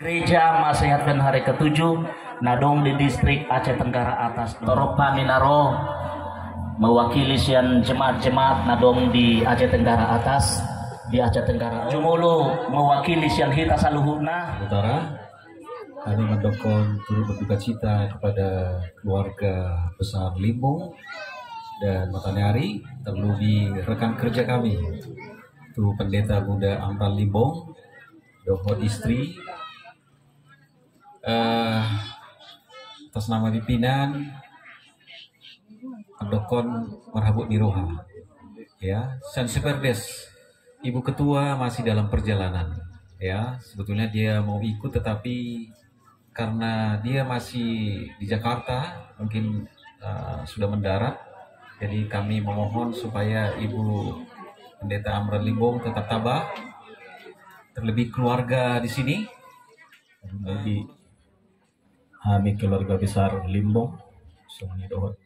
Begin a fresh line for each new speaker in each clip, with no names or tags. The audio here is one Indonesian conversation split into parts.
Gereja Masehatkan hari ke-7 Nadong di distrik Aceh Tenggara Atas Toropa Minaro mewakili sian jemaat-jemaat Nadong di Aceh Tenggara Atas di Aceh Tenggara Jumolo mewakili sian Hita Saluhuna
Utara. Kami mendokong turut berduka cita kepada keluarga besar Limbong dan Matanari, terlebih rekan kerja kami itu Pendeta Muda Amran Limbong, Dohot istri, atas nama pimpinan Pendokon Merhabut Niroha, ya. Sanseperdes, Ibu Ketua masih dalam perjalanan, ya. Sebetulnya dia mau ikut tetapi karena dia masih di Jakarta, mungkin sudah mendarat. Jadi kami memohon supaya Ibu Pendeta Amran Limbong tetap tabah, terlebih keluarga di sini.
Bagi kami keluarga besar Limbong, semuanya dohot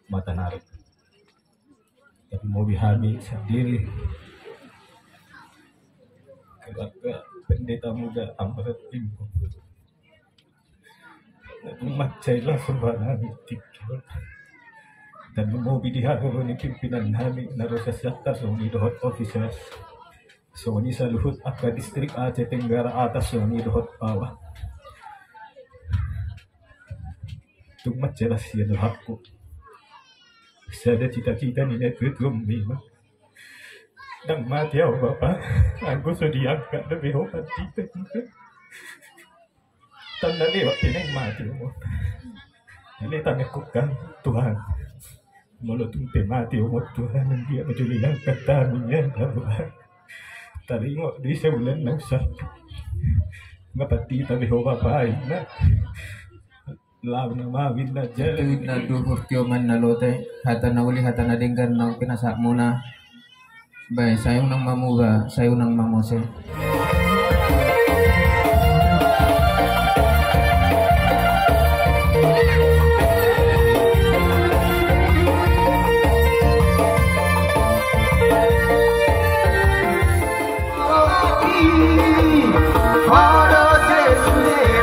Matanari. Tapi mau kami sendiri keluarga Pendeta Muda Amran Limbong. Umat jailah sebarang tidur. Dan mau diharapkan pimpinan kami narusa siatas semuanya dohot officials. Semuanya saluhut akka distrik Aceh Tenggara Atas semuanya dohot bawah. Tumat jelas ya dohaku. Saya ada cita-cita ni nak ketum lima. Dan mati awak bapa. Aku sudah diangkat lebih hebat kita. Tanda lewat ini mati umur. Ini tanda kukan Tuhan. Mulut tumpe mati umur Tuhan dan dia menjadi angkat taminya Tuhan. Taringok di sebulan nang sah. Ngapati tapi hebat baik nak. Law na mawin na dyan.
Tuwid na duhurtyo man na lote. Hata na uli, hata na dinggan ng pinasak muna. Bay, sayong nang mamuga, sayong nang mamose.
Pada sesuai